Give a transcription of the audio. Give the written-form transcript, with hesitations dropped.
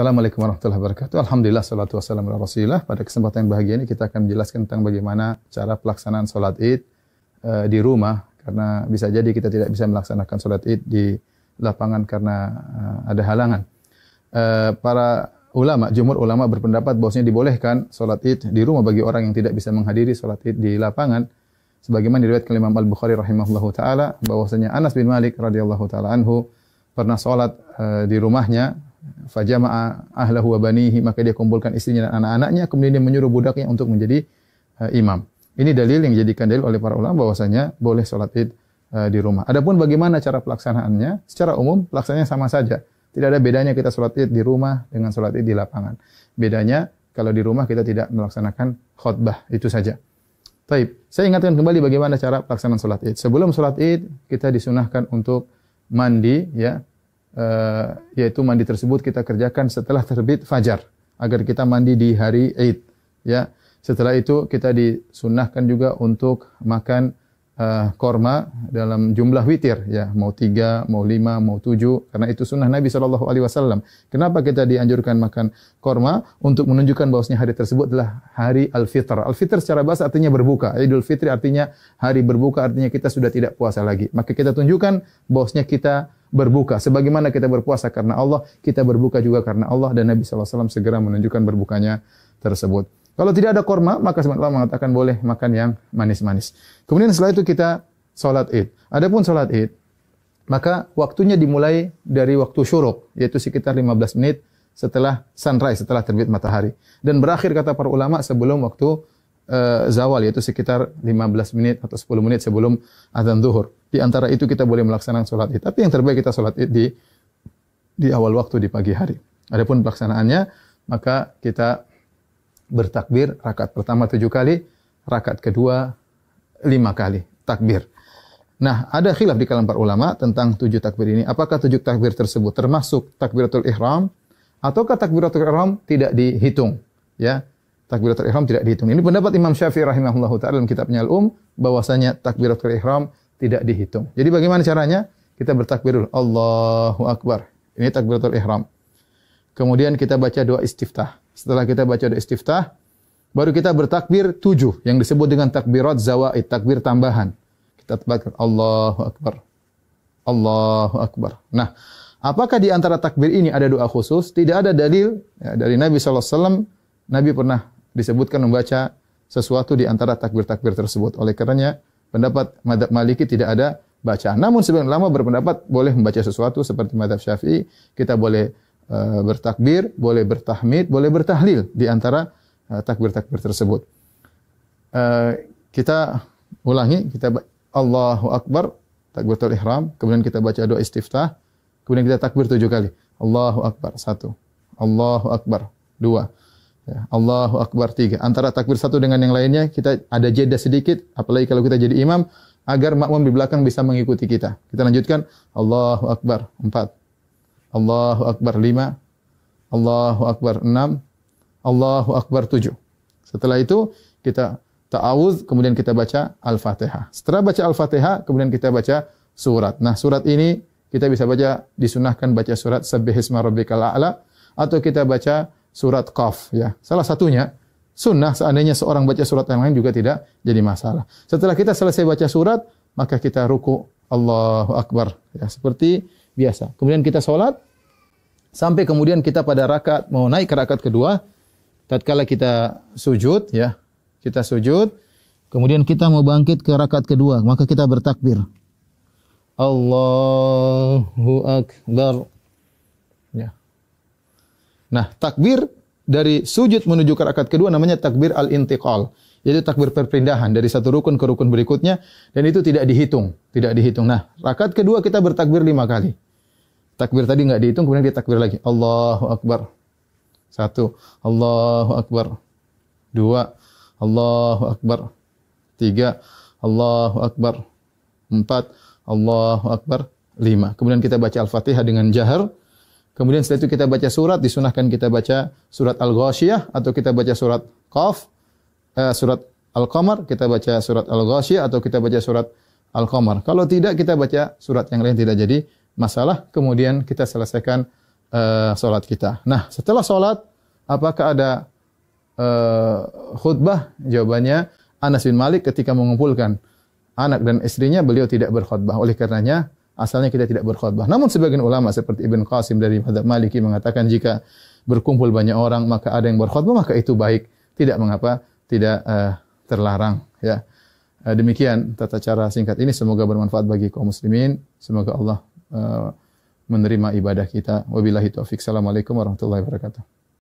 Assalamualaikum warahmatullahi wabarakatuh. Alhamdulillah, salatu wassalamu ala rasulillah. Pada kesempatan yang bahagia ini kita akan menjelaskan tentang bagaimana cara pelaksanaan sholat id di rumah. Karena bisa jadi kita tidak bisa melaksanakan sholat id di lapangan karena ada halangan. Para ulama, jumhur ulama berpendapat bahwasanya dibolehkan sholat id di rumah bagi orang yang tidak bisa menghadiri sholat id di lapangan. Sebagaimana diriwayatkan Imam Al-Bukhari rahimahullahu taala bahwasanya Anas bin Malik radhiyallahu taala anhu pernah sholat di rumahnya, fajama'a ahlahu wa banihi, maka dia kumpulkan istrinya dan anak-anaknya, kemudian dia menyuruh budaknya untuk menjadi imam. Ini dalil yang dijadikan dalil oleh para ulama bahwasanya boleh sholat id di rumah. Adapun bagaimana cara pelaksanaannya, secara umum pelaksanaannya sama saja. Tidak ada bedanya kita sholat id di rumah dengan sholat id di lapangan. Bedanya kalau di rumah kita tidak melaksanakan khutbah, itu saja. Taib. Saya ingatkan kembali bagaimana cara pelaksanaan sholat id. Sebelum sholat id kita disunahkan untuk mandi, ya. Yaitu mandi tersebut kita kerjakan setelah terbit fajar agar kita mandi di hari Id, ya. Setelah itu kita disunnahkan juga untuk makan korma dalam jumlah witir, ya, mau 3, mau 5, mau 7, karena itu sunnah Nabi SAW. Kenapa kita dianjurkan makan korma? Untuk menunjukkan bahwasanya hari tersebut adalah hari Al-Fitr. Al-Fitr secara bahasa artinya berbuka. Idul Fitri artinya hari berbuka, artinya kita sudah tidak puasa lagi. Maka kita tunjukkan bahwasanya kita berbuka. Sebagaimana kita berpuasa karena Allah, kita berbuka juga karena Allah, dan Nabi SAW segera menunjukkan berbukanya tersebut. Kalau tidak ada korma, maka sebenarnya Allah mengatakan boleh makan yang manis-manis. Kemudian setelah itu kita sholat id. Adapun sholat id, maka waktunya dimulai dari waktu syuruk, yaitu sekitar 15 menit setelah sunrise, setelah terbit matahari. Dan berakhir kata para ulama sebelum waktu zawal, yaitu sekitar 15 menit atau 10 menit sebelum azan zuhur. Di antara itu kita boleh melaksanakan sholat id. Tapi yang terbaik kita sholat id di awal waktu, di pagi hari. Adapun pelaksanaannya, maka kita bertakbir rakaat pertama 7 kali, rakaat kedua 5 kali takbir. Nah, ada khilaf di kalangan para ulama tentang 7 takbir ini. Apakah 7 takbir tersebut termasuk takbiratul ihram ataukah takbiratul ihram tidak dihitung? Ya, takbiratul ihram tidak dihitung. Ini pendapat Imam Syafi'i rahimahullahu taala dalam kitabnya Al-Um, bahwasanya takbiratul ihram tidak dihitung. Jadi bagaimana caranya? Kita bertakbir dulu, Allahu Akbar. Ini takbiratul ihram. Kemudian kita baca doa istiftah. Setelah kita baca doa istiftah, baru kita bertakbir 7 yang disebut dengan takbirat zawaid, takbir tambahan. Kita takbir Allahu Akbar. Allahu Akbar. Nah, apakah di antara takbir ini ada doa khusus? Tidak ada dalil ya, dari Nabi SAW. Nabi pernah disebutkan membaca sesuatu di antara takbir-takbir tersebut. Oleh karenanya, pendapat mazhab Maliki tidak ada bacaan. Namun sebagian ulama berpendapat boleh membaca sesuatu seperti mazhab Syafi'i. Kita boleh bertakbir, boleh bertahmid, boleh bertahlil di antara takbir-takbir tersebut. Kita ulangi, kita Allahu Akbar, takbiratul ihram, kemudian kita baca doa istiftah, kemudian kita takbir 7 kali. Allahu Akbar 1, Allahu Akbar 2, ya, Allahu Akbar 3. Antara takbir satu dengan yang lainnya kita ada jeda sedikit, apalagi kalau kita jadi imam, agar makmum di belakang bisa mengikuti kita. Kita lanjutkan Allahu Akbar 4, Allahu Akbar 5, Allahu Akbar 6, Allahu Akbar 7. Setelah itu kita ta'awudz, kemudian kita baca Al-Fatihah. Setelah baca Al-Fatihah, kemudian kita baca surat. Nah, surat ini kita bisa baca, disunahkan baca surat Sabbihisma Rabbikal A'la, atau kita baca surat Qaf, ya. Salah satunya sunnah, seandainya seorang baca surat yang lain juga tidak jadi masalah. Setelah kita selesai baca surat, maka kita ruku, Allahu Akbar, ya, seperti biasa. Kemudian kita sholat, sampai kemudian kita pada rakaat, mau naik ke rakaat kedua, tatkala kita sujud, ya, kita sujud, kemudian kita mau bangkit ke rakaat kedua, maka kita bertakbir. Allahu Akbar. Ya. Nah, takbir dari sujud menuju ke rakaat kedua namanya takbir al-intiqal. Yaitu takbir perpindahan dari satu rukun ke rukun berikutnya, dan itu tidak dihitung, tidak dihitung. Nah, rakaat kedua kita bertakbir 5 kali. Takbir tadi enggak dihitung, kemudian kita takbir lagi. Allahu Akbar. 1, Allahu Akbar. 2, Allahu Akbar. 3, Allahu Akbar. 4, Allahu Akbar. 5. Kemudian kita baca Al-Fatihah dengan jahar. Kemudian setelah itu kita baca surat, disunahkan kita baca surat Al-Ghasyiyah atau kita baca surat Qaf, surat Al-Qamar, kita baca surat Al-Ghasyiyah atau kita baca surat Al-Qamar. Kalau tidak, kita baca surat yang lain, tidak jadi masalah. Kemudian kita selesaikan salat kita. Nah, setelah salat apakah ada khutbah? Jawabannya Anas bin Malik ketika mengumpulkan anak dan istrinya beliau tidak berkhutbah. Oleh karenanya asalnya kita tidak berkhutbah. Namun sebagian ulama seperti Ibn Qasim dari mazhab Maliki mengatakan jika berkumpul banyak orang maka ada yang berkhutbah, maka itu baik, tidak mengapa, tidak terlarang, ya. Demikian tata cara singkat ini, semoga bermanfaat bagi kaum muslimin. Semoga Allah menerima ibadah kita. Wabillahi taufik. Assalamualaikum warahmatullahi wabarakatuh.